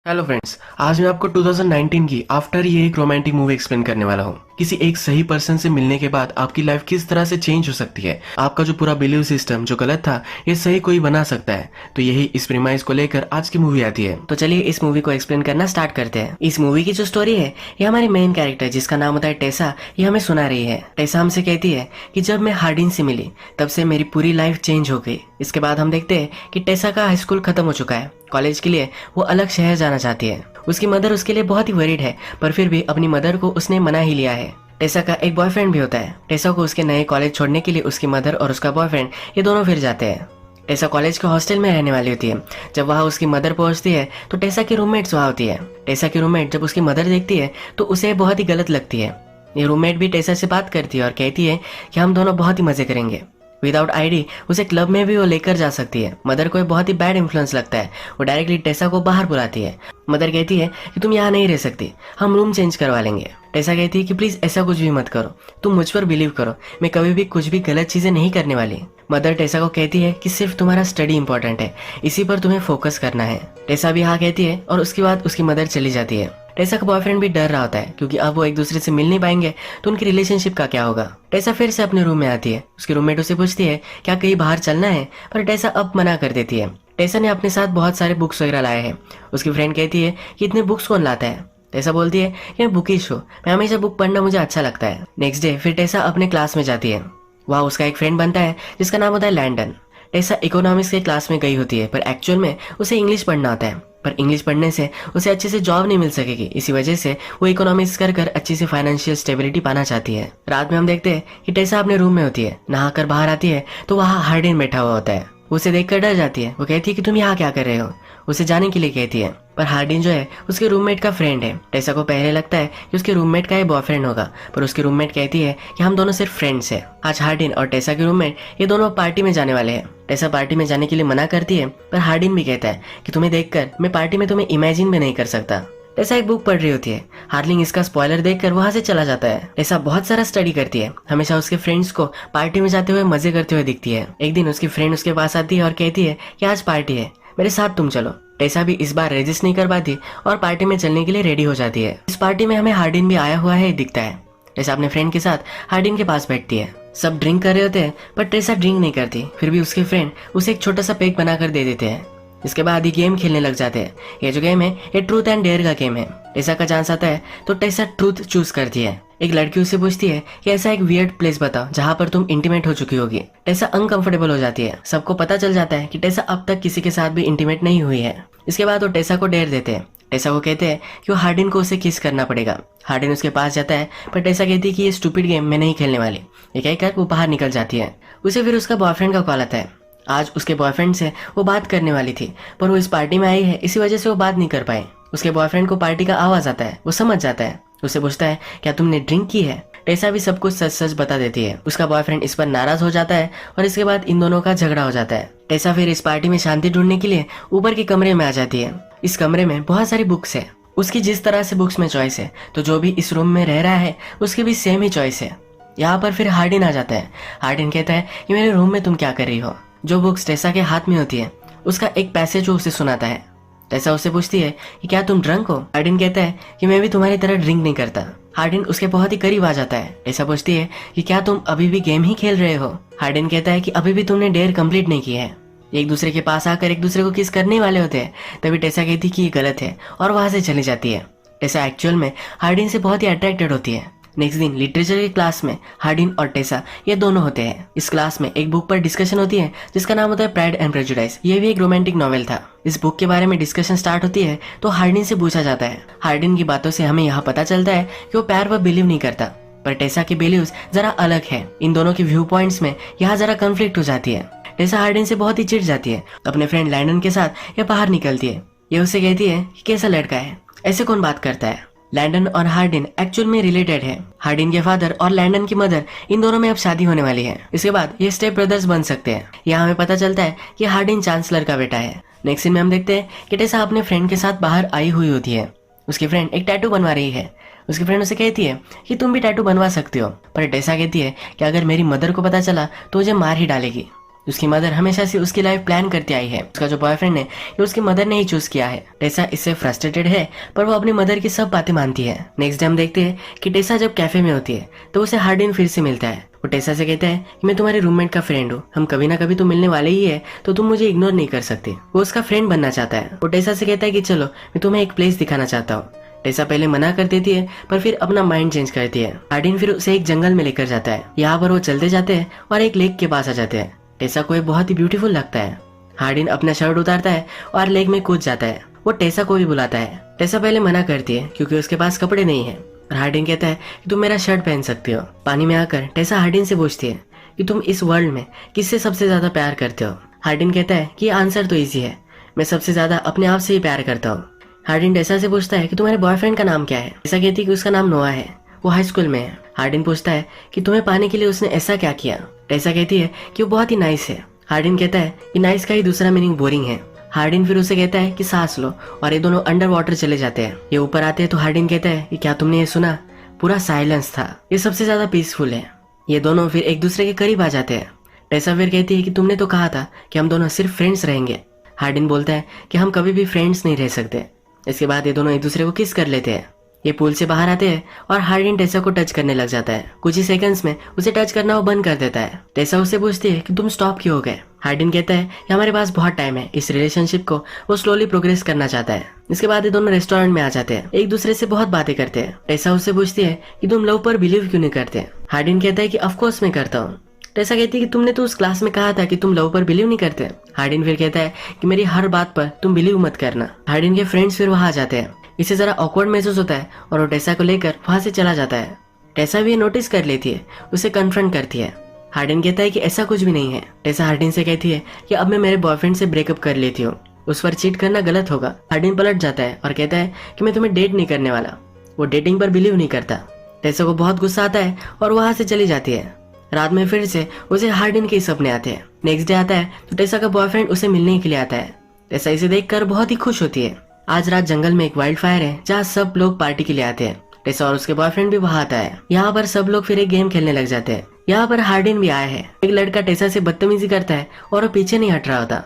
Hello friends, आज मैं आपको 2019 की आफ्टर ये एक रोमांटिक मूवी एक्सप्लेन करने वाला हूँ। किसी एक सही पर्सन से मिलने के बाद आपकी लाइफ किस तरह से चेंज हो सकती है। आपका जो पूरा बिलीव सिस्टम जो गलत था, ये सही कोई बना सकता है। तो यही इस प्रीमाइस को लेकर आज की मूवी आती है। तो चलिए इस मूवी को एक्सप्लेन करना स्टार्ट करते हैं। इस मूवी की जो स्टोरी है, ये हमारी मेन कैरेक्टर जिसका नाम होता है टेसा, ये हमें सुना रही है। टेसा हमसे कहती है कि जब मैं हार्डिन से मिली तब से मेरी पूरी लाइफ चेंज हो गई। इसके बाद हम देखते हैं कि टेसा का हाई स्कूल खत्म हो चुका है। कॉलेज के लिए वो अलग शहर जाना चाहती है। उसकी मदर उसके लिए बहुत ही वरीड है, पर फिर भी अपनी मदर को उसने मना ही लिया है। टेसा का एक बॉयफ्रेंड भी होता है। टेसा को उसके नए कॉलेज छोड़ने के लिए उसकी मदर और उसका बॉयफ्रेंड ये दोनों फिर जाते हैं। टेसा कॉलेज के हॉस्टल में रहने वाली होती है। जब वहाँ उसकी मदर पहुंचती है तो टेसा की रूममेट्स वहाँ होती है। टेसा की रूममेट जब उसकी मदर देखती है तो उसे बहुत ही गलत लगती है। ये रूममेट भी टेसा से बात करती है और कहती है कि हम दोनों बहुत ही मजे करेंगे। विदाउट आईडी उसे क्लब में भी वो लेकर जा सकती है। मदर को बहुत ही बैड इन्फ्लुएंस लगता है। वो डायरेक्टली टेसा को बाहर बुलाती है। मदर कहती है कि तुम यहाँ नहीं रह सकती, हम रूम चेंज करवा लेंगे। टेसा कहती है कि प्लीज ऐसा कुछ भी मत करो, तुम मुझ पर बिलीव करो, मैं कभी भी कुछ भी गलत चीजें नहीं करने वाली। मदर टेसा को कहती है कि सिर्फ तुम्हारा स्टडी इंपॉर्टेंट है, इसी पर तुम्हें फोकस करना है। टेसा भी हाँ कहती है और उसके बाद उसकी मदर चली जाती है। टेसा का बॉयफ्रेंड भी डर रहा होता है क्योंकि अब वो एक दूसरे से मिल नहीं पाएंगे तो उनकी रिलेशनशिप का क्या होगा। टेसा फिर से अपने रूम में आती है। उसकी रूममेट उसे पूछती है क्या कहीं बाहर चलना है, पर टेसा अब मना कर देती है। टेसा ने अपने साथ बहुत सारे बुक्स वगैरह लाए हैं। उसकी फ्रेंड कहती है कि इतने बुक्स कौन लाता है। टेसा बोलती है कि मैं बुकिश हूँ, मैं हमेशा बुक पढ़ना मुझे अच्छा लगता है। नेक्स्ट डे फिर टेसा अपने क्लास में जाती है। वहाँ उसका एक फ्रेंड बनता है जिसका नाम होता है लैंडन। टेसा इकोनॉमिक्स के क्लास में गई होती है, पर एक्चुअल में उसे इंग्लिश पढ़ना होता है। पर इंग्लिश पढ़ने से उसे अच्छे से जॉब नहीं मिल सकेगी, इसी वजह से वो इकोनॉमिक्स कर अच्छी से फाइनेंशियल स्टेबिलिटी पाना चाहती है। रात में हम देखते हैं कि टेसा अपने रूम में होती है। नहाकर बाहर आती है तो वहाँ हार्डिन बैठा हुआ होता है। उसे देखकर डर जाती है। वो कहती है कि तुम यहाँ क्या कर रहे हो, उसे जाने के लिए कहती है। पर हार्डिन जो है उसके रूममेट का फ्रेंड है। टेसा को पहले लगता है कि उसके रूममेट का ये बॉयफ्रेंड होगा, पर उसकी रूममेट कहती है कि हम दोनों सिर्फ फ्रेंड्स हैं। आज हार्डिन और टेसा के रूममेट ये दोनों पार्टी में जाने वाले हैं। टेसा पार्टी में जाने के लिए मना करती है, पर हार्डिन भी कहता है कि तुम्हें देखकर मैं पार्टी में तुम्हें इमेजिन भी नहीं कर सकता। टेसा एक बुक पढ़ रही होती है। हार्लिंग इसका स्पॉइलर देखकर वहां से चला जाता है। टेसा बहुत सारा स्टडी करती है, हमेशा उसके फ्रेंड्स को पार्टी में जाते हुए मजे करते हुए दिखती है। एक दिन उसकी फ्रेंड उसके पास आती है और कहती है कि आज पार्टी है, मेरे साथ तुम चलो। टेसा भी इस बार रेजिस्ट नहीं कर पाती और पार्टी में चलने के लिए रेडी हो जाती है। इस पार्टी में हमें हार्डिन भी आया हुआ है दिखता है। टेसा अपने फ्रेंड के साथ हार्डिन के पास बैठती है। सब ड्रिंक कर रहे होते हैं, पर टेसा ड्रिंक नहीं करती। फिर भी उसके फ्रेंड उसे एक छोटा सा पेग बनाकर दे देते हैं। इसके बाद ये गेम खेलने लग जाते हैं। ये जो गेम है ये ट्रूथ एंड डेयर का गेम है। टेसा का चांस आता है तो टेसा ट्रूथ चूज करती है। एक लड़की उससे पूछती है कि ऐसा एक वियर्ड प्लेस बताओ जहाँ पर तुम इंटीमेट हो चुकी होगी। टेसा अनकंफर्टेबल हो जाती है। सबको पता चल जाता है कि टेसा अब तक किसी के साथ भी इंटीमेट नहीं हुई है। इसके बाद वो टेसा को डेयर देते हैं। टेसा को कहते हैं कि वो हार्डिन को उसे किस करना पड़ेगा। हार्डिन उसके पास जाता है, पर टेसा कहती है कि ये स्टूपिड गेम मैं नहीं खेलने वाली। ये कहकर वो बाहर निकल जाती है। उसे फिर उसका बॉयफ्रेंड का कॉल आता है। आज उसके बॉयफ्रेंड से वो बात करने वाली थी, पर वो इस पार्टी में आई है, इसी वजह से वो बात नहीं कर पाई। उसके बॉयफ्रेंड को पार्टी का आवाज आता है। वो समझ जाता है। उससे पूछता है क्या तुमने ड्रिंक की है। टेसा भी सब कुछ सच सच बता देती है। उसका बॉयफ्रेंड इस पर नाराज हो जाता है और इसके बाद इन दोनों का झगड़ा हो जाता है। टेसा फिर इस पार्टी में शांति ढूंढने के लिए ऊपर के कमरे में आ जाती है। इस कमरे में बहुत सारी बुक्स है। उसकी जिस तरह से बुक्स में चॉइस है, तो जो भी इस रूम में रह रहा है उसकी भी सेम ही चॉइस है। यहाँ पर फिर हार्डिन आ जाता है। हार्डिन कहता है कि मेरे रूम में तुम क्या कर रही हो। जो बुक्स टेसा के हाथ में होती है उसका एक पैसेज वो उसे सुनाता है। टेसा उससे पूछती है कि क्या तुम ड्रंक हो। हार्डिन कहता है कि मैं भी तुम्हारी तरह ड्रिंक नहीं करता। हार्डिन उसके बहुत ही करीब आ जाता है। टेसा पूछती है कि क्या तुम अभी भी गेम ही खेल रहे हो। हार्डिन कहता है कि अभी भी तुमने डेयर कंप्लीट नहीं की है। एक दूसरे के पास आकर एक दूसरे को किस करने वाले होते हैं, तभी टेसा कहती है कि ये गलत है और वहां से चली जाती है। टेसा एक्चुअल में हार्डिन से बहुत ही अट्रैक्टेड होती है। नेक्स्ट दिन लिटरेचर की क्लास में हार्डिन और टेसा ये दोनों होते हैं। इस क्लास में एक बुक पर डिस्कशन होती है जिसका नाम होता है प्राइड एंड प्रेजुडिस। ये भी एक रोमांटिक नॉवेल था। इस बुक के बारे में डिस्कशन स्टार्ट होती है तो हार्डिन से पूछा जाता है। हार्डिन की बातों से हमें यहाँ पता चलता है कि वो प्यार पर बिलीव नहीं करता, पर टेसा के बिलीव्स जरा अलग है। इन दोनों के व्यू पॉइंट्स में यहाँ जरा कंफ्लिक्ट हो जाती है। टेसा हार्डिन से बहुत ही चिढ़ जाती है। अपने फ्रेंड लैंडन के साथ ये बाहर निकलती है। ये उससे कहती है कि कैसा लड़का है, ऐसे कौन बात करता है। लैंडन और हार्डिन एक्चुअल में रिलेटेड है। हार्डिन के फादर और लैंडन की मदर, इन दोनों में अब शादी होने वाली है। इसके बाद ये स्टेप ब्रदर्स बन सकते हैं। यहाँ हमें पता चलता है कि हार्डिन चांसलर का बेटा है। नेक्स्ट सीन में हम देखते हैं कि टेसा अपने फ्रेंड के साथ बाहर आई हुई होती है। उसकी फ्रेंड एक टैटू बनवा रही है। उसकी फ्रेंड उसे कहती है कि तुम भी टैटू बनवा सकती हो, पर टेसा कहती है कि अगर मेरी मदर को पता चला तो मुझे मार ही डालेगी। उसकी मदर हमेशा से उसकी लाइफ प्लान करती आई है। उसका जो बॉयफ्रेंड है ये उसकी मदर ने ही चूज किया है। टेसा इससे फ्रस्ट्रेटेड है पर वो अपनी मदर की सब बातें मानती है। नेक्स्ट डे हम देखते हैं कि टेसा जब कैफे में होती है तो उसे हार्डिन फिर से मिलता है। वो टेसा से कहता है कि मैं तुम्हारे रूममेट का फ्रेंड हूँ, हम कभी ना कभी तो मिलने वाले ही है, तो तुम मुझे इग्नोर नहीं कर सकती। वो उसका फ्रेंड बनना चाहता है। वो टेसा से कहता है कि चलो मैं तुम्हें एक प्लेस दिखाना चाहता हूँ। टेसा पहले मना कर देती है पर फिर अपना माइंड चेंज करती है। हार्डिन फिर उसे एक जंगल में लेकर जाता है। यहाँ पर वो चलते जाते हैं और एक लेक के पास आ जाते हैं। टेसा को ये बहुत ही ब्यूटीफुल लगता है। हार्डिन अपना शर्ट उतारता है और लेक में कूद जाता है। वो टेसा को भी बुलाता है। टेसा पहले मना करती है क्योंकि उसके पास कपड़े नहीं है। और हार्डिन कहता है कि तुम मेरा शर्ट पहन सकती हो। पानी में आकर टेसा हार्डिन से पूछती है कि तुम इस वर्ल्ड में किससे सबसे ज्यादा प्यार करते हो। हार्डिन कहता है कि आंसर तो इजी है, मैं सबसे ज्यादा अपने आप से ही प्यार करता हूँ। हार्डिन टेसा से पूछता है कि तुम्हारे बॉयफ्रेंड का नाम क्या है। टेसा कहती है कि उसका नाम नोआ है, वो हाई स्कूल में है। हार्डिन पूछता है कि तुम्हें पाने के लिए उसने ऐसा क्या किया। टेसा कहती है कि वो बहुत ही नाइस है। हार्डिन कहता है कि नाइस का ही दूसरा मीनिंग बोरिंग है। हार्डिन फिर उसे कहता है कि सांस लो और ये दोनों अंडर वाटर चले जाते हैं। ये ऊपर आते हैं तो हार्डिन कहता है कि क्या तुमने ये सुना, पूरा साइलेंस था, ये सबसे ज्यादा पीसफुल है। ये दोनों फिर एक दूसरे के करीब आ जाते हैं। टेसा फिर कहती है कि तुमने तो कहा था कि हम दोनों सिर्फ फ्रेंड्स रहेंगे। हार्डिन बोलता है कि हम कभी भी फ्रेंड्स नहीं रह सकते। इसके बाद ये दोनों एक दूसरे को किस कर लेते हैं। ये पूल से बाहर आते हैं और हार्डिन टेसा को टच करने लग जाता है। कुछ ही सेकंड्स में उसे टच करना वो बंद कर देता है। टेसा उससे पूछती है कि तुम स्टॉप क्यों हो गए। हार्डिन कहता है कि हमारे पास बहुत टाइम है, इस रिलेशनशिप को वो स्लोली प्रोग्रेस करना चाहता है। इसके बाद ये दोनों रेस्टोरेंट में आ जाते हैं, एक दूसरे से बहुत बातें करते हैं। टेसा उससे पूछती है कि तुम लव पर बिलीव क्यों नहीं करते। हार्डिन कहता है कि ऑफकोर्स मैं करता हूँ। टेसा कहती है कि तुमने तो उस क्लास में कहा था कि तुम लव पर बिलीव नहीं करते। हार्डिन फिर कहता है कि मेरी हर बात पर तुम बिलीव मत करना। हार्डिन के फ्रेंड्स फिर वहां आ जाते हैं। इसे जरा ऑकवर्ड महसूस होता है और वो टेसा को लेकर वहां से चला जाता है। टेसा भी नोटिस कर लेती है, उसे कन्फ्रंट करती है। हार्डिन कहता है कि ऐसा कुछ भी नहीं है। टेसा हार्डिन से कहती है कि अब मैं मेरे बॉयफ्रेंड से ब्रेकअप कर लेती हूँ, उस पर चीट करना गलत होगा। हार्डिन पलट जाता है और कहता है कि मैं तुम्हें डेट नहीं करने वाला। वो डेटिंग पर बिलीव नहीं करता। टेसा को बहुत गुस्सा आता है और वहां से चली जाती है। रात में फिर से उसे हार्डिन के सपने आते हैं। नेक्स्ट डे आता है तो टेसा का बॉयफ्रेंड उसे मिलने के लिए आता है। टेसा इसे देखकर बहुत ही खुश होती है। आज रात जंगल में एक वाइल्ड फायर है जहाँ सब लोग पार्टी के लिए आते हैं। टेसा और उसके बॉयफ्रेंड भी वहां आता है। यहाँ पर सब लोग फिर एक गेम खेलने लग जाते हैं। यहाँ पर हार्डिन भी आया है। एक लड़का टेसा से बदतमीजी करता है और वो पीछे नहीं हट रहा होता।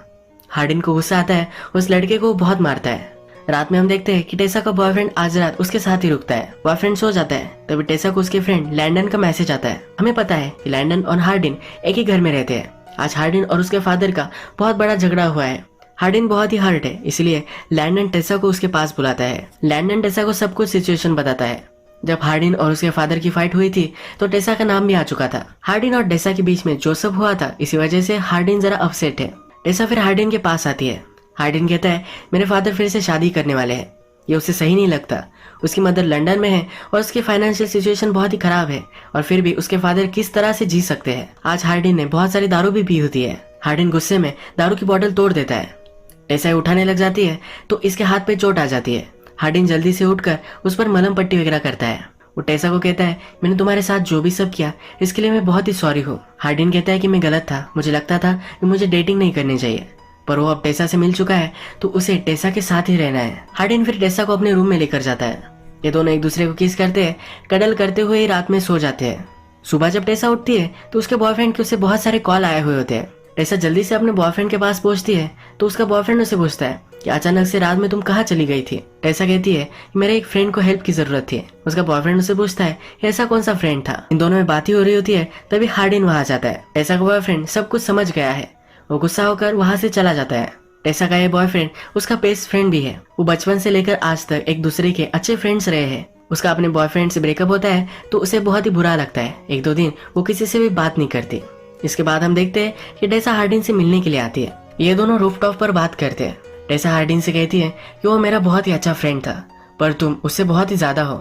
हार्डिन को गुस्सा आता है, उस लड़के को बहुत मारता है। रात में हम देखते हैं कि टेसा का बॉयफ्रेंड आज रात उसके साथ ही रुकता है। बॉयफ्रेंड सो जाता है तभी टेसा को उसके फ्रेंड लैंडन का मैसेज आता है। हमें पता है कि लैंडन और हार्डिन एक ही घर में रहते हैं। आज हार्डिन और उसके फादर का बहुत बड़ा झगड़ा हुआ है। हार्डिन बहुत ही हर्ट है, इसलिए लैंडन टेसा को उसके पास बुलाता है। लैंडन टेसा को सब कुछ सिचुएशन बताता है। जब हार्डिन और उसके फादर की फाइट हुई थी तो टेसा का नाम भी आ चुका था। हार्डिन और टेसा के बीच में जो सब हुआ था इसी वजह से हार्डिन जरा अपसेट है। टेसा फिर हार्डिन के पास आती है। हार्डिन कहता है मेरे फादर फिर से शादी करने वाले हैं, ये उसे सही नहीं लगता। उसकी मदर लंदन में है और उसकी फाइनेंशियल सिचुएशन बहुत ही खराब है और फिर भी उसके फादर किस तरह से जी सकते हैं। आज हार्डिन ने बहुत सारी दारू भी पी होती है। हार्डिन गुस्से में दारू की बोतल तोड़ देता है। टेसा उठाने लग जाती है तो इसके हाथ पे चोट आ जाती है। हार्डिन जल्दी से उठकर उस पर मलहम पट्टी वगैरह करता है। वो टेसा को कहता है मैंने तुम्हारे साथ जो भी सब किया इसके लिए मैं बहुत ही सॉरी हूँ। हार्डिन कहता है कि मैं गलत था, मुझे लगता था कि मुझे डेटिंग नहीं करनी चाहिए, पर वो अब टेसा से मिल चुका है तो उसे टेसा के साथ ही रहना है। हार्डिन फिर टेसा को अपने रूम में लेकर जाता है। ये दोनों एक दूसरे को किस करते हैं, कडल करते हुए ही रात में सो जाते हैं। सुबह जब टेसा उठती है तो उसके बॉयफ्रेंड के उसे बहुत सारे कॉल आए हुए होते हैं। टेसा जल्दी से अपने बॉयफ्रेंड के पास पहुंचती है तो उसका बॉयफ्रेंड उसे पूछता है कि अचानक से रात में तुम कहाँ चली गई थी। टेसा कहती है कि मेरे एक फ्रेंड को हेल्प की जरूरत थी। उसका बॉयफ्रेंड उसे पूछता है ऐसा कौन सा फ्रेंड था। इन दोनों में बात ही हो रही होती है तभी हार्डिन वहां आ जाता है। टेसा का बॉयफ्रेंड सब कुछ समझ गया है, वो गुस्सा होकर वहां से चला जाता है। टेसा का ये बॉयफ्रेंड उसका बेस्ट फ्रेंड भी है। वो बचपन से लेकर आज तक एक दूसरे के अच्छे फ्रेंड्स रहे हैं। उसका अपने बॉयफ्रेंड से ब्रेकअप होता है तो उसे बहुत ही बुरा लगता है। एक दो दिन वो किसी से भी बात नहीं करती। इसके बाद हम देखते हैं कि टेसा हार्डिन से मिलने के लिए आती है। ये दोनों रूफटॉप पर बात करते हैं। टेसा हार्डिन से कहती है कि वो मेरा बहुत ही अच्छा फ्रेंड था पर तुम उससे बहुत ही ज्यादा हो,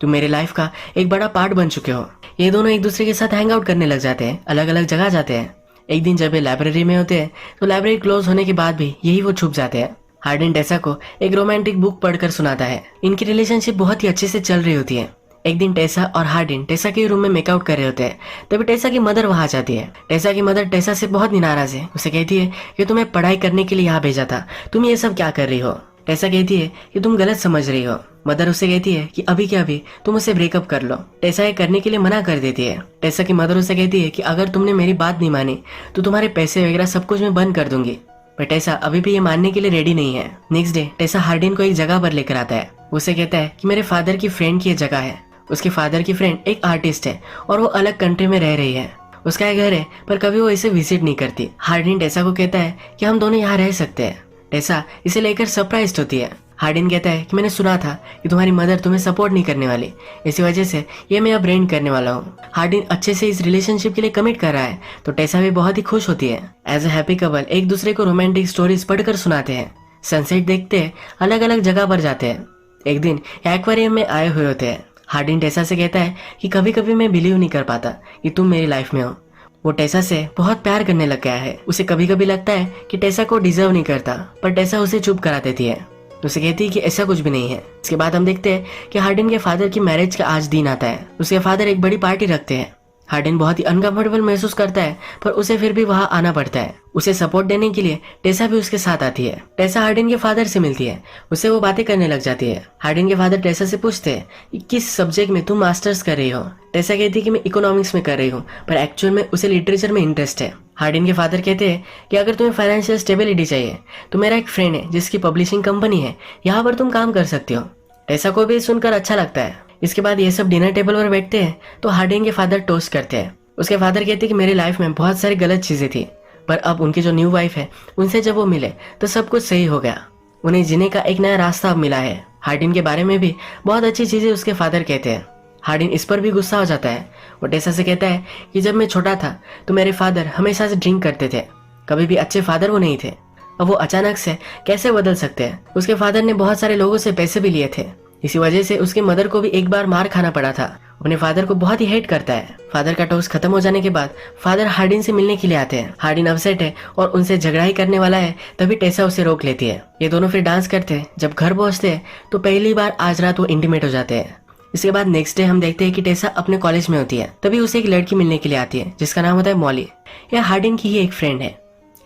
तुम मेरे लाइफ का एक बड़ा पार्ट बन चुके हो। ये दोनों एक दूसरे के साथ हैंग आउट करने लग जाते हैं, अलग अलग जगह जाते हैं। एक दिन जब ये लाइब्रेरी में होते हैं तो लाइब्रेरी क्लोज होने के बाद भी यही वो छुप जाते हैं। हार्डिन टेसा को एक रोमांटिक बुक पढ़कर सुनाता है। इनकी रिलेशनशिप बहुत ही अच्छे से चल रही होती है। एक दिन टेसा और हार्डिन टेसा के रूम में मेकआउट कर रहे होते हैं तभी टेसा की मदर वहां जाती है। टेसा की मदर टेसा से बहुत नाराज है। उसे कहती है कि तुम्हें पढ़ाई करने के लिए यहाँ भेजा था, तुम ये सब क्या कर रही हो। टेसा कहती है कि तुम गलत समझ रही हो। मदर उसे कहती है कि अभी के अभी तुम उससे ब्रेकअप कर लो। टेसा ये करने के लिए मना कर देती है। टेसा की मदर उसे कहती है कि अगर तुमने मेरी बात नहीं मानी तो तुम्हारे पैसे वगैरह सब कुछ मैं बंद कर दूंगी। पर टेसा अभी भी ये मानने के लिए रेडी नहीं है। नेक्स्ट डे टेसा हार्डिन को एक जगह पर लेकर आता है। उसे कहता है कि मेरे फादर की फ्रेंड की ये जगह है। उसके फादर की फ्रेंड एक आर्टिस्ट है और वो अलग कंट्री में रह रही है। उसका एक घर है पर कभी वो इसे विजिट नहीं करती। हार्डिन टेसा को कहता है कि हम दोनों यहाँ रह सकते हैं। टेसा इसे लेकर सरप्राइज्ड होती है। हार्डिन कहता है कि मैंने सुना था कि तुम्हारी मदर तुम्हें सपोर्ट नहीं करने वाली, इसी वजह से ये मैं अब रेंट करने वाला हूँ। हार्डिन अच्छे से इस रिलेशनशिप के लिए कमिट कर रहा है तो टेसा भी बहुत ही खुश होती है। एज अ हैप्पी कपल एक दूसरे को रोमांटिक स्टोरीज पढ़कर सुनाते हैं। सनसेट देखते हैं, अलग अलग जगह पर जाते हैं। एक दिन एक्वेरियम में आए हुए होते हैं। हार्डिन टेसा से कहता है कि कभी कभी मैं बिलीव नहीं कर पाता कि तुम मेरी लाइफ में हो। वो टेसा से बहुत प्यार करने लग गया है। उसे कभी कभी लगता है कि टेसा को डिजर्व नहीं करता, पर टेसा उसे चुप करा देती है। उसे कहती है कि ऐसा कुछ भी नहीं है। इसके बाद हम देखते हैं कि हार्डिन के फादर की मैरिज का आज दिन आता है। उसके फादर एक बड़ी पार्टी रखते हैं। हार्डिन बहुत ही अनकंफर्टेबल महसूस करता है पर उसे फिर भी वहां आना पड़ता है। उसे सपोर्ट देने के लिए टेसा भी उसके साथ आती है। टेसा हार्डिन के फादर से मिलती है। उससे वो बातें करने लग जाती है। हार्डिन के फादर टेसा से पूछते हैं कि किस सब्जेक्ट में तुम मास्टर्स कर रही हो। टेसा कहती है कि मैं इकोनॉमिक्स में कर रही हूँ, पर एक्चुअल में उसे लिटरेचर में इंटरेस्ट है। हार्डिन के फादर कहते हैं कि अगर तुम्हें फाइनेंशियल स्टेबिलिटी चाहिए तो मेरा एक फ्रेंड है जिसकी पब्लिशिंग कंपनी है, यहाँ पर तुम काम कर सकती हो। टेसा को भी सुनकर अच्छा लगता है। इसके बाद ये सब डिनर टेबल पर बैठते हैं तो हार्डिन के फादर टोस्ट करते हैं। उसके फादर कहते हैं कि मेरी लाइफ में बहुत सारी गलत चीजें थी, पर अब उनकी जो न्यू वाइफ है उनसे जब वो मिले तो सब कुछ सही हो गया। उन्हें जीने का एक नया रास्ता अब मिला है। हार्डिन के बारे में भी बहुत अच्छी चीजें उसके फादर कहते हैं। हार्डिन इस पर भी गुस्सा हो जाता है। वो टेसा से कहता है कि जब मैं छोटा था तो मेरे फादर हमेशा से ड्रिंक करते थे, कभी भी अच्छे फादर वो नहीं थे। अब वो अचानक से कैसे बदल सकते हैं। उसके फादर ने बहुत सारे लोगों से पैसे भी लिए थे, इसी वजह से उसकी मदर को भी एक बार मार खाना पड़ा था। अपने फादर को बहुत ही हेट करता है। फादर का टोस्ट खत्म हो जाने के बाद फादर हार्डिन से मिलने के लिए आते हैं। हार्डिन अपसेट है और उनसे झगड़ा ही करने वाला है, तभी टेसा उसे रोक लेती है। ये दोनों फिर डांस करते हैं। जब घर पहुंचते हैं तो पहली बार आज रात वो इंटीमेट हो जाते हैं। इसके बाद नेक्स्ट डे हम देखते हैं कि टेसा अपने कॉलेज में होती है। तभी उसे एक लड़की मिलने के लिए आती है जिसका नाम होता है मॉली। यह हार्डिन की ही एक फ्रेंड है।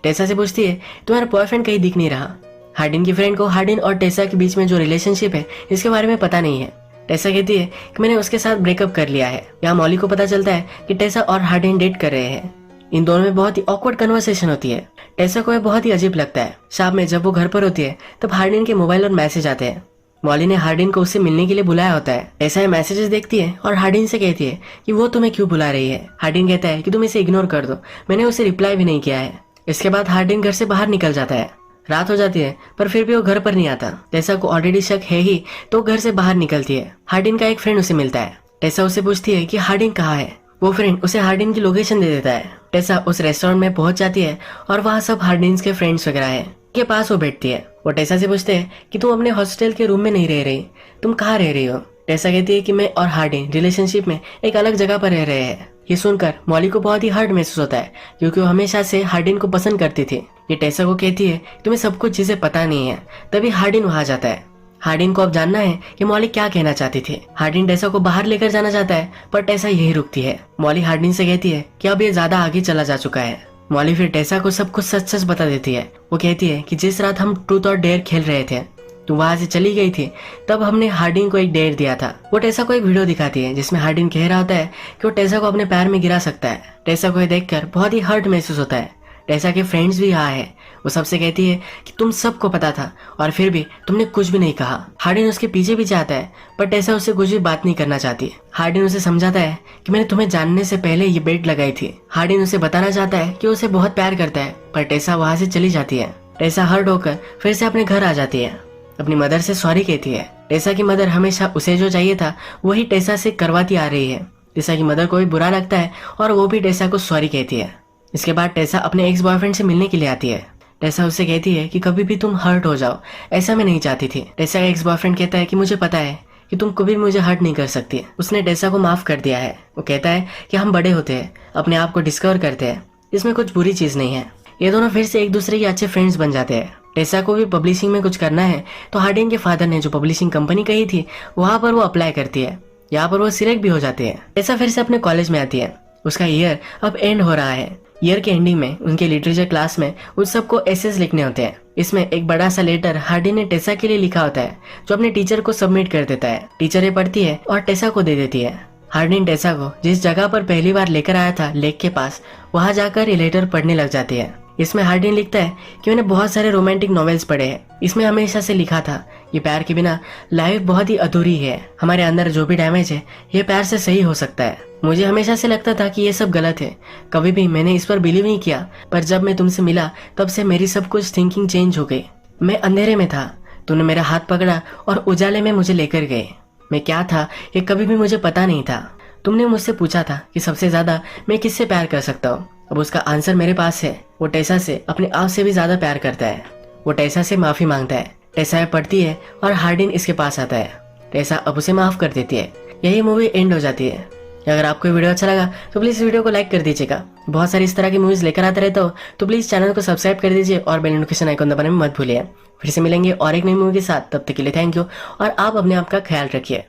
टेसा से पूछती है तुम्हारा बॉयफ्रेंड कहीं दिख नहीं रहा। हार्डिन की फ्रेंड को हार्डिन और टेसा के बीच में जो रिलेशनशिप है इसके बारे में पता नहीं है। टेसा कहती है कि मैंने उसके साथ ब्रेकअप कर लिया है। यहाँ मॉली को पता चलता है कि टेसा और हार्डिन डेट कर रहे हैं। इन दोनों में बहुत ही ऑकवर्ड कन्वर्सेशन होती है। टेसा को यह बहुत ही अजीब लगता है। शाम में जब वो घर पर होती है तब हार्डिन के मोबाइल और मैसेज आते हैं। मॉली ने हार्डिन को उससे मिलने के लिए बुलाया होता है। टेसा ये मैसेजेस देखती है और हार्डिन से कहती है कि वो तुम्हें क्यों बुला रही है। हार्डिन कहता है कि तुम इसे इग्नोर कर दो, मैंने उसे रिप्लाई भी नहीं किया है। इसके बाद हार्डिन घर से बाहर निकल जाता है। रात हो जाती है पर फिर भी वो घर पर नहीं आता। टेसा को ऑलरेडी शक है ही तो घर से बाहर निकलती है। हार्डिन का एक फ्रेंड उसे मिलता है। टेसा उसे पूछती है कि हार्डिन कहाँ है। वो फ्रेंड उसे हार्डिन की लोकेशन दे देता है। टेसा उस रेस्टोरेंट में पहुंच जाती है और वहाँ सब हार्डिन के फ्रेंड्स वगैरह है। के पास वो बैठती है। वो टेसा से पूछते हैं कि तुम अपने हॉस्टल के रूम में नहीं रह रही, तुम कहाँ रह रही हो। टेसा कहती है कि मैं और हार्डिन रिलेशनशिप में एक अलग जगह पर रह रहे हैं। ये सुनकर मॉली को बहुत ही हर्ट महसूस होता है क्योंकि वो हमेशा से हार्डिन को पसंद करती थी। ये टेसा को कहती है तुम्हें सब कुछ चीजें पता नहीं है। तभी हार्डिन वहां जाता है। हार्डिन को अब जानना है कि मॉली क्या कहना चाहती थी। हार्डिन टेसा को बाहर लेकर जाना चाहता है पर टेसा यही रुकती है। मॉली हार्डिन से कहती है कि अब ये ज्यादा आगे चला जा चुका है। मॉली फिर टेसा को सब कुछ सच सच बता देती है। वो कहती है कि जिस रात हम ट्रूथ और डेयर खेल रहे थे तो वहां से चली गई थी, तब हमने हार्डिन को एक डेयर दिया था। वो टेसा को एक वीडियो दिखाती है जिसमें हार्डिन कह रहा होता है कि वो टेसा को अपने पैर में गिरा सकता है। टेसा को ये देखकर बहुत ही हर्ट महसूस होता है। टेसा के फ्रेंड्स भी यहाँ है। वो सबसे कहती है कि तुम सबको पता था और फिर भी तुमने कुछ भी नहीं कहा। हार्डिन उसके पीछे भी जाता है पर टेसा उससे कुछ भी बात नहीं करना चाहती। हार्डिन उसे समझाता है कि मैंने तुम्हें जानने से पहले ये बेट लगाई थी। हार्डिन उसे बताना चाहता है कि उसे बहुत प्यार करता है पर टेसा वहां से चली जाती है। टेसा हर्ट होकर फिर से अपने घर आ जाती है। अपनी मदर से सॉरी कहती है। टेसा की मदर हमेशा उसे जो चाहिए था वही टेसा से करवाती आ रही है। टेसा की मदर को भी बुरा लगता है और वो भी टेसा को सॉरी कहती है। इसके बाद टेसा अपने एक्स बॉयफ्रेंड से मिलने के लिए आती है। टेसा उससे कहती है कि कभी भी तुम हर्ट हो जाओ, ऐसा मैं नहीं चाहती थी। टेसा का एक्स बॉयफ्रेंड कहता है कि मुझे पता है कि तुम कभी मुझे हर्ट नहीं कर सकती। उसने टेसा को माफ कर दिया है। वो कहता है कि हम बड़े होते हैं, अपने आप को डिस्कवर करते हैं, इसमें कुछ बुरी चीज नहीं है। ये दोनों फिर से एक दूसरे के अच्छे फ्रेंड्स बन जाते हैं। टेसा को भी पब्लिशिंग में कुछ करना है तो हार्डिन के फादर ने जो पब्लिशिंग कंपनी कही थी वहां पर वो अप्लाई करती है। यहाँ पर वो सिलेक्ट भी हो जाती है। टेसा फिर से अपने कॉलेज में आती है। उसका ईयर अब एंड हो रहा है। ईयर के एंडिंग में उनके लिटरेचर क्लास में उस सबको एसेस लिखने होते हैं। इसमें एक बड़ा सा लेटर हार्डिन ने टेसा के लिए लिखा होता है, जो अपने टीचर को सबमिट कर देता है। टीचर ये पढ़ती है और टेसा को दे देती है। हार्डिन टेसा को जिस जगह पर पहली बार लेकर आया था, लेक के पास, वहां जाकर ये लेटर पढ़ने लग जाती है। इसमें हार्डिन लिखता है कि मैंने बहुत सारे रोमांटिक नॉवेल्स पढ़े हैं, इसमें हमेशा से लिखा था ये प्यार के बिना लाइफ बहुत ही अधूरी है। हमारे अंदर जो भी डैमेज है ये प्यार से सही हो सकता है। मुझे हमेशा से लगता था कि ये सब गलत है, कभी भी मैंने इस पर बिलीव नहीं किया, पर जब मैं तुमसे मिला तब से मेरी सब कुछ थिंकिंग चेंज हो गई। मैं अंधेरे में था, तूने मेरा हाथ पकड़ा और उजाले में मुझे लेकर गए। मैं क्या था ये कभी भी मुझे पता नहीं था। तुमने मुझसे पूछा था कि सबसे ज्यादा मैं किससे प्यार कर सकता हूँ, अब उसका आंसर मेरे पास है। वो टेसा से अपने आप से भी ज्यादा प्यार करता है। वो टेसा से माफी मांगता है। टेसा पढ़ती है और हार्डिन इसके पास आता है। टेसा अब उसे माफ कर देती है। यही मूवी एंड हो जाती है। अगर आपको वीडियो अच्छा लगा तो प्लीज वीडियो को लाइक कर दीजिएगा। बहुत सारी इस तरह की मूवीज लेकर आता रहता हो तो प्लीज चैनल को सब्सक्राइब कर दीजिए और बेल नोटिफिकेशन आइकन दबाने में मत भूलिए। फिर से मिलेंगे और एक नई मूवी के साथ, तब तक के लिए थैंक यू और आप अपने आप का ख्याल रखिए।